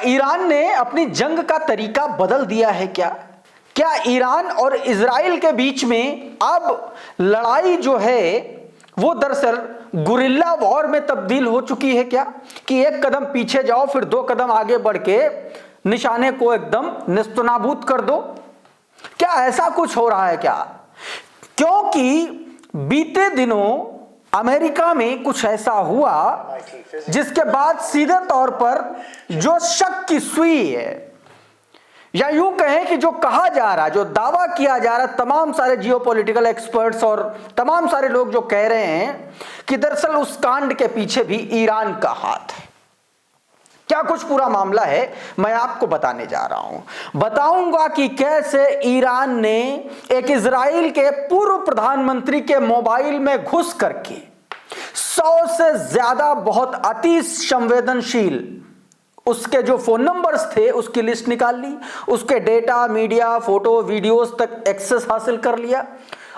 Iran ने अपनी जंग का तरीका बदल दिया है क्या? क्या ईरान और इजराइल के बीच में अब लड़ाई जो है वो दरअसल गुरिल्ला वॉर में तब्दील हो चुकी है क्या? कि एक कदम पीछे जाओ फिर 2 कदम आगे बढ़ के निशाने को एकदम निस्तनाबूद कर दो? क्या ऐसा कुछ हो रहा है क्या? क्योंकि बीते दिनों अमेरिका में कुछ ऐसा हुआ जिसके बाद सीधे तौर पर जो शक की सुई है, या यूं कहें कि जो कहा जा रहा है, जो दावा किया जा रहा है, तमाम सारे जियोपॉलिटिकल एक्सपर्ट्स और तमाम सारे लोग जो कह रहे हैं कि दरअसल उस कांड के पीछे भी ईरान का हाथ है। क्या कुछ पूरा मामला है मैं आपको बताने जा रहा हूं। बताऊंगा कि कैसे ईरान ने एक इजराइल के पूर्व प्रधानमंत्री के मोबाइल में घुस करके 100 से ज्यादा बहुत अति संवेदनशील उसके जो फोन नंबर्स थे उसकी लिस्ट निकाल ली, उसके डेटा, मीडिया, फोटो, वीडियोस तक एक्सेस हासिल कर लिया।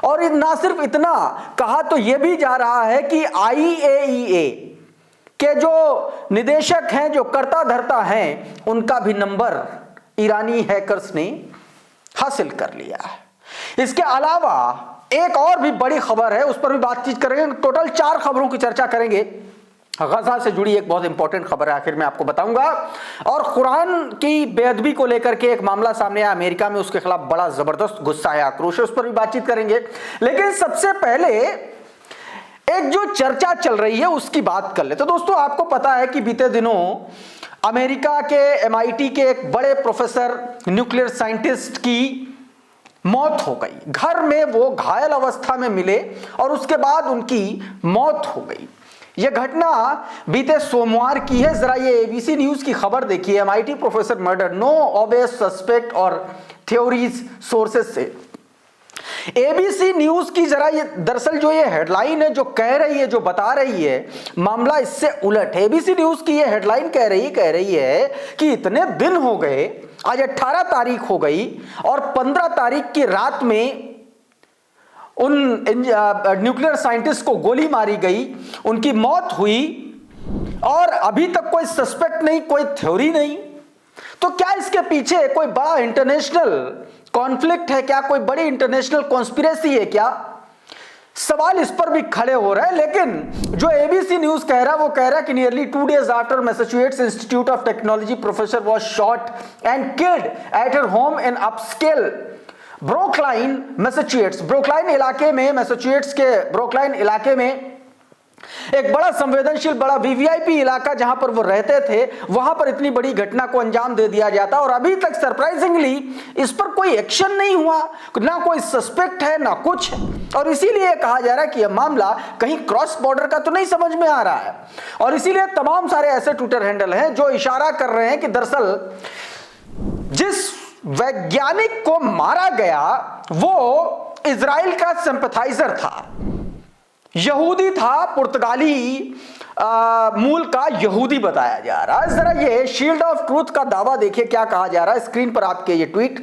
और ना सिर्फ इतना, कहा तो यह भी जा रहा है कि IAEA के जो निदेशक हैं, जो कर्ता धर्ता हैं, उनका भी नंबर ईरानी हैकर्स ने हासिल कर लिया है। इसके अलावा एक और भी बड़ी खबर है, उस पर भी बातचीत करेंगे। टोटल 4 खबरों की चर्चा करेंगे। गजा से जुड़ी एक बहुत इंपॉर्टेंट खबर है, आखिर में आपको बताऊंगा। और कुरान की बेअदबी को लेकर के एक मामला सामने आया अमेरिका में, उसके खिलाफ बड़ा जबरदस्त गुस्सा है, आक्रोश है, उस पर भी बातचीत करेंगे। लेकिन सबसे पहले एक जो चर्चा चल रही है उसकी बात कर ले। तो दोस्तों, आपको पता है कि बीते दिनों अमेरिका के MIT के एक बड़े प्रोफेसर, न्यूक्लियर साइंटिस्ट की मौत हो गई। घर में वो घायल अवस्था में मिले और उसके बाद उनकी मौत हो गई। यह घटना बीते सोमवार की है। जरा ये ABC न्यूज की खबर देखिए। MIT professor murder, no obvious suspect और थ्योरीज सोर्सेस से। ABC न्यूज की जरा ये दरअसल जो ये हेडलाइन है, जो कह रही है, जो बता रही है, मामला इससे उलट है। ABC न्यूज की ये हेडलाइन कह रही है कि इतने दिन हो गए, आज 18 तारीख हो गई और 15 तारीख की रात में उन न्यूक्लियर साइंटिस्ट को गोली मारी गई, उनकी मौत हुई और अभी तक कोई सस्पेक्ट नहीं, कोई थ्योरी नहीं। तो क्या इसके पीछे कोई बड़ा इंटरनेशनल कॉन्फ्लिक्ट है क्या? कोई बड़ी इंटरनेशनल कॉन्स्पिरेसी है क्या? सवाल इस पर भी खड़े हो रहे हैं। लेकिन जो ABC न्यूज कह रहा है, वो कह रहा है कि nearly 2 days after Massachusetts Institute of Technology professor was shot and killed at her home in upscale Brookline Massachusetts. Brookline इलाके में, मैसाचुसेट्स के ब्रोकलाइन इलाके में एक बड़ा संवेदनशील, बड़ा VVIP इलाका जहां पर वो रहते थे, वहां पर इतनी बड़ी घटना को अंजाम दे दिया जाता और अभी तक सरप्राइजिंगली इस पर कोई एक्शन नहीं हुआ, ना कोई सस्पेक्ट है ना कुछ। और इसीलिए कहा जा रहा है कि यह मामला कहीं क्रॉस बॉर्डर का तो नहीं समझ में आ रहा है। और इसीलिए तमाम सारे ऐसे ट्विटर हैंडल हैं जो इशारा कर रहे हैं कि दरअसल जिस वैज्ञानिक को मारा गया वो इजराइल का सिंपैथाइजर था, यहूदी था, पुर्तगाली मूल का यहूदी बताया जा रहा है। जरा ये शील्ड ऑफ ट्रूथ का दावा देखिए क्या कहा जा रहा है। स्क्रीन पर आपके ये ट्वीट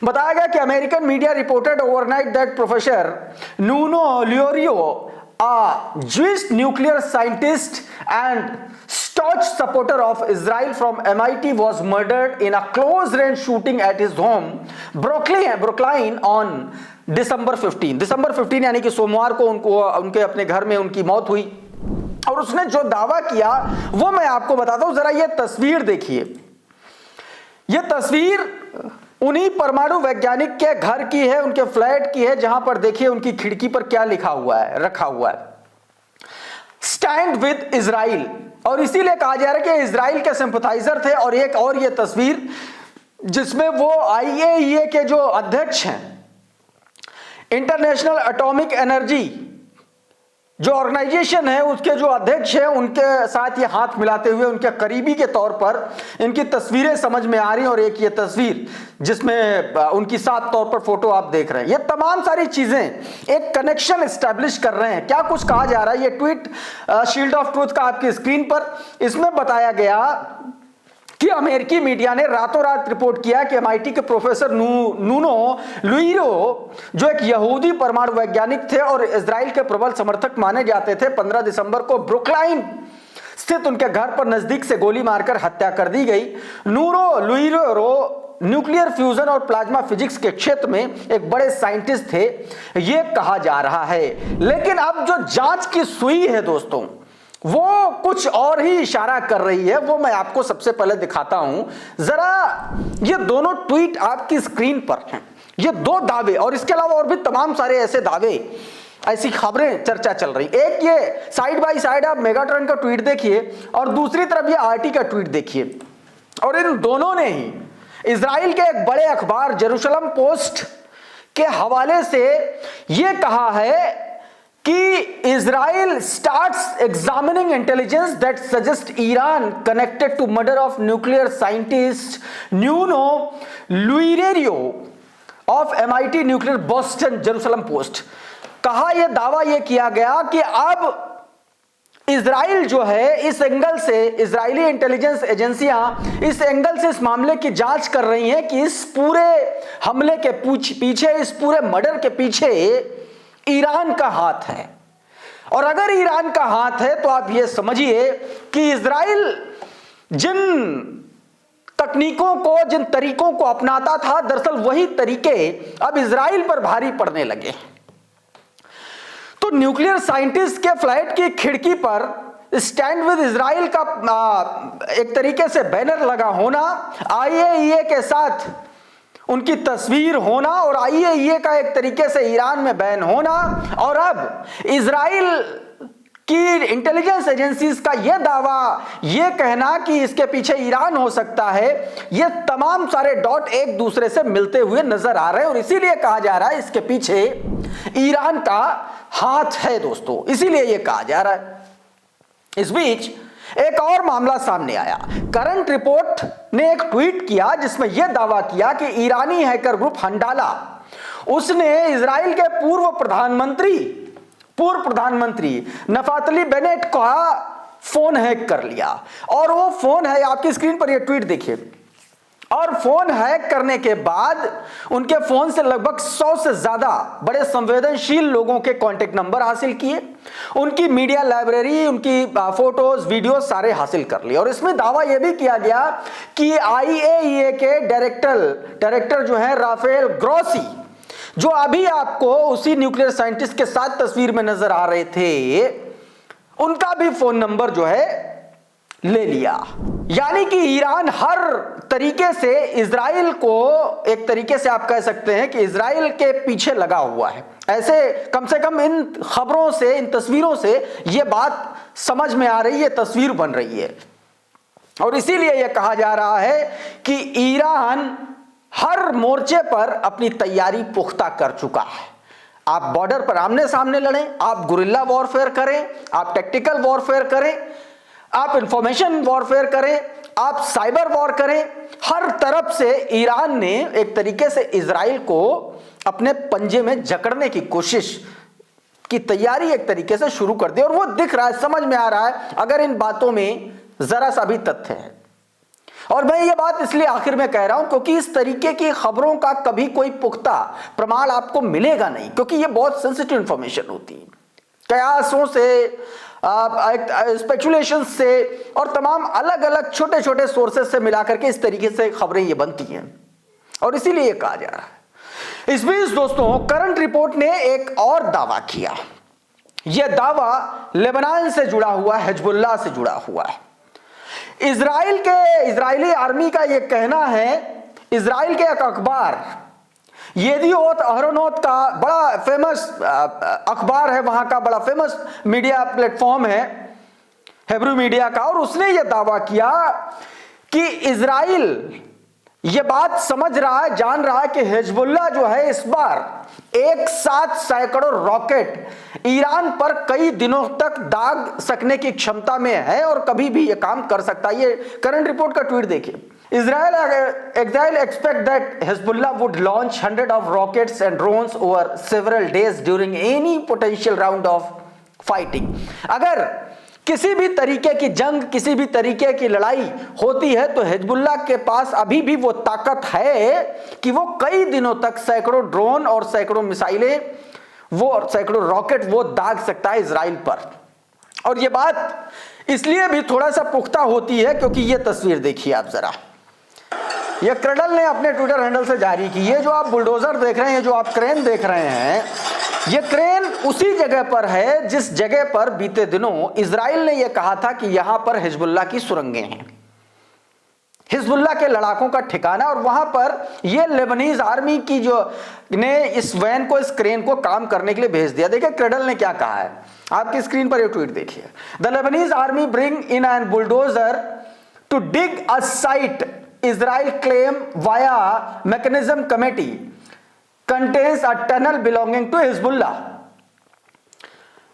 बताया गया कि American media reported overnight that professor Nuno Loureiro, a Jewish nuclear scientist and staunch supporter of Israel from MIT, was murdered in a close-range shooting at his home, Brookline on December 15। December 15 यानी कि सोमवार को उनके अपने घर में उनकी मौत हुई। और उसने जो दावा किया वो मैं आपको बताता हूं। जरा ये तस्वीर देखिए। ये तस्वीर उन्हीं परमाणु वैज्ञानिक के घर की है, उनके फ्लैट की है, जहां पर देखिए उनकी खिड़की पर क्या लिखा हुआ है, रखा हुआ है, स्टैंड विद इजराइल। और इसीलिए कहा जा रहा है कि इजराइल के सिंपैथाइजर थे। और एक और ये तस्वीर जिसमें वो IAEA के जो अध्यक्ष हैं, इंटरनेशनल एटॉमिक एनर्जी जो ऑर्गेनाइजेशन है, उसके जो अध्यक्ष हैं, उनके साथ ये हाथ मिलाते हुए उनके करीबी के तौर पर इनकी तस्वीरें समझ में आ रही हैं। और एक ये तस्वीर जिसमें उनकी साफ तौर पर फोटो आप देख रहे हैं। ये तमाम सारी चीजें एक कनेक्शन एस्टैब्लिश कर रहे हैं। क्या कुछ कहा जा रहा है, ये ट्वीट शील्ड ऑफ ट्रूथ का आपकी स्क्रीन पर। इसमें बताया गया कि अमेरिकी मीडिया ने रातों रात रिपोर्ट किया कि MIT के प्रोफेसर नूनो लुइरो, जो एक यहूदी परमाणु वैज्ञानिक थे और इजराइल के प्रबल समर्थक माने जाते थे, 15 दिसंबर को ब्रुकलाइन स्थित उनके घर पर नजदीक से गोली मारकर हत्या कर दी गई। नूरो लुइरो न्यूक्लियर फ्यूजन और प्लाज्मा फिजिक्स के क्षेत्र में एक बड़े साइंटिस्ट थे, यह कहा जा रहा है। लेकिन अब जो जांच की सुई है दोस्तों, वो कुछ और ही इशारा कर रही है। वो मैं आपको सबसे पहले दिखाता हूं। जरा ये दोनों ट्वीट आपकी स्क्रीन पर हैं, ये दो दावे, और इसके अलावा और भी तमाम सारे ऐसे दावे, ऐसी खबरें चर्चा चल रही। एक ये साइड बाय साइड आप मेगाट्रॉन का ट्वीट देखिए और दूसरी तरफ ये आरटी का ट्वीट देखिए, और इन दोनों ने ही इजराइल के एक बड़े अखबार जेरूशलम पोस्ट के हवाले से यह कहा है कि Israel starts examining intelligence that suggest Iran connected to murder of nuclear scientist Nuno Loureiro of MIT nuclear Boston. Jerusalem Post कहा, यह दावा यह किया गया कि अब इजराइल जो है इस एंगल से, इजरायली इंटेलिजेंस एजेंसियां इस एंगल से इस मामले की जांच कर रही हैं कि इस पूरे हमले के पीछे, इस पूरे मर्डर के पीछे ईरान का हाथ है। और अगर ईरान का हाथ है तो आप ये समझिए कि इजराइल जिन तकनीकों को, जिन तरीकों को अपनाता था, दरअसल वही तरीके अब इजराइल पर भारी पड़ने लगे। तो न्यूक्लियर साइंटिस्ट के फ्लाइट की खिड़की पर स्टैंड विद इजराइल का एक तरीके से बैनर लगा होना, IAEA के साथ उनकी तस्वीर होना और IAEA का एक तरीके से ईरान में बैन होना, और अब इजराइल की इंटेलिजेंस एजेंसीज का यह दावा, यह कहना कि इसके पीछे ईरान हो सकता है, यह तमाम सारे डॉट एक दूसरे से मिलते हुए नजर आ रहे हैं। और इसीलिए कहा जा रहा है इसके पीछे ईरान का हाथ है दोस्तों, इसीलिए यह कहा जा रहा है। इस बीच एक और मामला सामने आया। करंट रिपोर्ट ने एक ट्वीट किया जिसमें यह दावा किया कि ईरानी हैकर ग्रुप हंडाला, उसने इजराइल के पूर्व प्रधानमंत्री नफातली बेनेट का फोन हैक कर लिया। और वो फोन है, आपकी स्क्रीन पर ये ट्वीट देखिए, और फोन हैक करने के बाद उनके फोन से लगभग 100 से ज्यादा बड़े संवेदनशील लोगों के कांटेक्ट नंबर हासिल किए, उनकी मीडिया लाइब्रेरी, उनकी फोटोज, वीडियो सारे हासिल कर लिए। और इसमें दावा यह भी किया गया कि IAEA के डायरेक्टर जो है राफेल ग्रोसी, जो अभी आपको उसी न्यूक्लियर साइंटिस्ट के साथ तस्वीर में नजर आ रहे थे, उनका भी फोन नंबर जो है ले लिया। यानी कि ईरान हर तरीके से इजराइल को, एक तरीके से आप कह सकते हैं कि इजराइल के पीछे लगा हुआ है। ऐसे कम से कम इन खबरों से, इन तस्वीरों से यह बात समझ में आ रही है, तस्वीर बन रही है। और इसीलिए यह कहा जा रहा है कि ईरान हर मोर्चे पर अपनी तैयारी पुख्ता कर चुका है। आप बॉर्डर पर आमने सामने लड़ें, आप गुरिल्ला वॉरफेयर करें, आप टेक्टिकल वॉरफेयर करें, आप इंफॉर्मेशन वॉरफेयर करें, आप साइबर वॉर करें, हर तरफ से ईरान ने एक तरीके से इजराइल को अपने पंजे में जकड़ने की कोशिश की तैयारी एक तरीके से शुरू कर दी। और वो दिख रहा है, समझ में आ रहा है, अगर इन बातों में जरा सा भी तथ्य है। और मैं ये बात इसलिए आखिर में कह रहा हूं क्योंकि इस तरीके की खबरों का कभी कोई पुख्ता प्रमाण आपको मिलेगा नहीं, क्योंकि ये बहुत सेंसिटिव इंफॉर्मेशन होती है। कयासों से, स्पेकुलेशन से और तमाम अलग अलग छोटे छोटे सोर्सेस से मिलाकर के इस तरीके से खबरें ये बनती हैं, और इसीलिए ये कहा जा रहा है। इस बीच दोस्तों, करंट रिपोर्ट ने एक और दावा किया। यह दावा लेबनान से जुड़ा हुआ, हिजबुल्लाह से जुड़ा हुआ है। इजरायली आर्मी का यह कहना है, इजराइल के एक अखबार येदियोत अहरोनोत का बड़ा फेमस अखबार है, वहां का बड़ा फेमस मीडिया प्लेटफॉर्म है हेब्रू मीडिया का, और उसने यह दावा किया कि इजराइल यह बात समझ रहा है, जान रहा है कि हिजबुल्लाह जो है इस बार एक साथ सैकड़ों रॉकेट ईरान पर कई दिनों तक दाग सकने की क्षमता में है और कभी भी यह काम कर सकता है। ये करंट रिपोर्ट का ट्वीट देखिए। Israel expect that Hezbollah would launch hundreds of rockets and drones over several days during any potential round of fighting. अगर किसी भी तरीके की जंग, किसी भी तरीके की लड़ाई होती है तो हिजबुल्लाह के पास अभी भी वो ताकत है कि वो कई दिनों तक सैकड़ों ड्रोन और सैकड़ों मिसाइलें, वो सैकड़ों रॉकेट वो दाग सकता है इजराइल पर। और ये बात इसलिए भी थोड़ा सा पुख्ता होती है क्योंकि ये तस्वीर देखिए आप जरा, ये क्रडल ने अपने ट्विटर हैंडल से जारी की। ये जो आप बुलडोजर देख रहे हैं, जो आप क्रेन देख रहे हैं, ये क्रेन उसी जगह पर है जिस जगह पर बीते दिनों इजराइल ने यह कहा था कि यहां पर हिजबुल्लाह की सुरंगें हैं, हिजबुल्लाह के लड़ाकों का ठिकाना। और वहां पर यह लेबनीज आर्मी की जो ने इस वैन को, इस क्रेन को काम करने के लिए भेज दिया। देखिए क्रडल ने क्या कहा है, आपकी स्क्रीन पर यह ट्वीट देखिए। The Lebanese army bring in an bulldozer to dig a site Israel claim via mechanism committee contains a tunnel belonging to Hezbollah।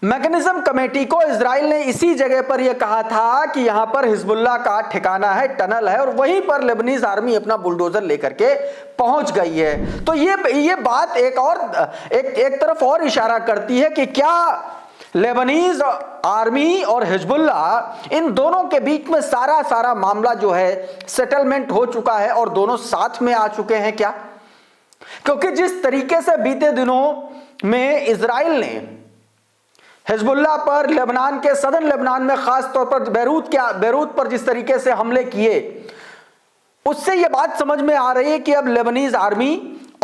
Mechanism committee को इजराइल ने इसी जगह पर यह कहा था कि यहां पर हिजबुल्लाह का ठिकाना है, टनल है, और वहीं पर लेबनीज आर्मी अपना बुलडोजर लेकर के पहुंच गई है। तो ये बात एक तरफ और इशारा करती है कि क्या लेबनीज आर्मी और हिजबुल्लाह, इन दोनों के बीच में सारा मामला जो है सेटलमेंट हो चुका है और दोनों साथ में आ चुके हैं क्या? क्योंकि जिस तरीके से बीते दिनों में इजराइल ने हिजबुल्लाह पर लेबनान के सदर्न लेबनान में खास तौर पर बेरूत पर जिस तरीके से हमले किए, उससे यह बात समझ में आ रही है कि अब लेबनीज आर्मी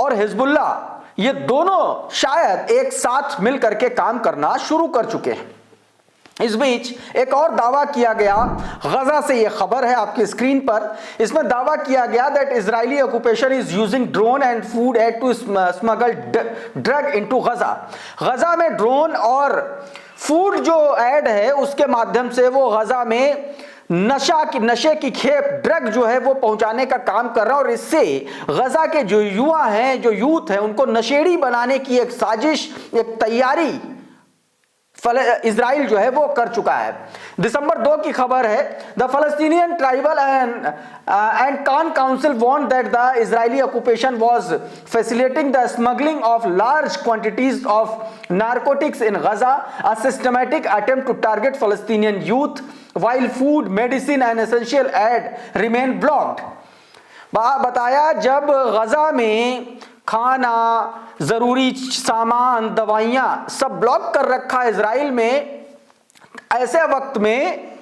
और हिजबुल्लाह ये दोनों शायद एक साथ मिल करके काम करना शुरू कर चुके हैं। इस बीच एक और दावा किया गया, गजा से यह खबर है आपकी स्क्रीन पर। इसमें दावा किया गया that Israeli occupation is using drone and food aid to smuggle drug into Gaza. Gaza में ड्रोन और फूड जो ऐड है उसके माध्यम से वो गजा में नशे की खेप, ड्रग जो है वो पहुंचाने का काम कर रहा है। और इससे गजा के जो युवा हैं, जो यूथ हैं, उनको नशेड़ी बनाने की एक साजिश, एक तैयारी इजराइल जो है वो कर चुका है। दिसंबर 2 की खबर है, the Palestinian tribal and clan council warned that the Israeli occupation was facilitating the smuggling of large quantities of narcotics in Gaza, a systematic attempt to target Palestinian youth while food, medicine and essential aid remain blocked। बताया जब गजा में खाना, जरूरी सामान, दवाइयां सब block कर रखा इजराइल में, ऐसे वक्त में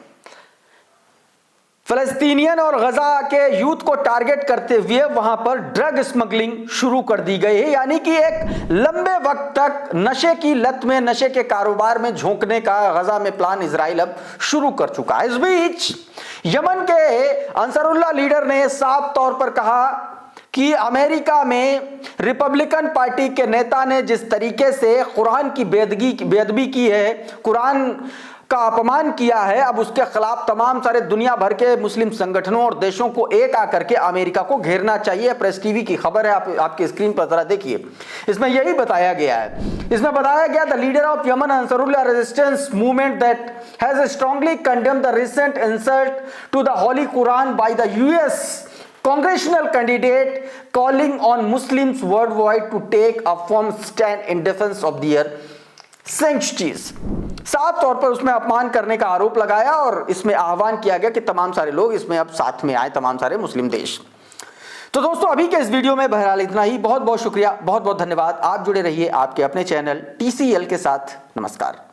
फलस्तीनियन और गजा के यूथ को टारगेट करते हुए वहां पर ड्रग स्मगलिंग शुरू कर दी गई है। यानी कि एक लंबे वक्त तक नशे की लत में, नशे के कारोबार में झोंकने का गजा में प्लान इजराइल अब शुरू कर चुका है। इस बीच यमन के अंसारुल्लाह लीडर ने साफ तौर पर कहा कि अमेरिका में रिपब्लिकन पार्टी के नेता ने जिस तरीके से कुरान की बेअदबी की है, कुरान का अपमान किया है, अब उसके खिलाफ तमाम सारे दुनिया भर के मुस्लिम संगठनों और देशों को एक आकर के अमेरिका को घेरना चाहिए। प्रेस टीवी की खबर है, आपकी स्क्रीन पर जरा देखिए। इसमें यही बताया गया है, इसमें बताया गया the leader of Yemen Ansarullah resistance movement that has strongly condemned the recent insult to the holy Quran by the US congressional candidate, calling on Muslims worldwide to take a firm stand in defense of their sanctities। साफ तौर पर उसमें अपमान करने का आरोप लगाया और इसमें आह्वान किया गया कि तमाम सारे लोग इसमें अब साथ में आए, तमाम सारे मुस्लिम देश। तो दोस्तों अभी के इस वीडियो में बहरहाल इतना ही। बहुत बहुत शुक्रिया, बहुत बहुत धन्यवाद। आप जुड़े रहिए आपके अपने चैनल TCL के साथ। नमस्कार।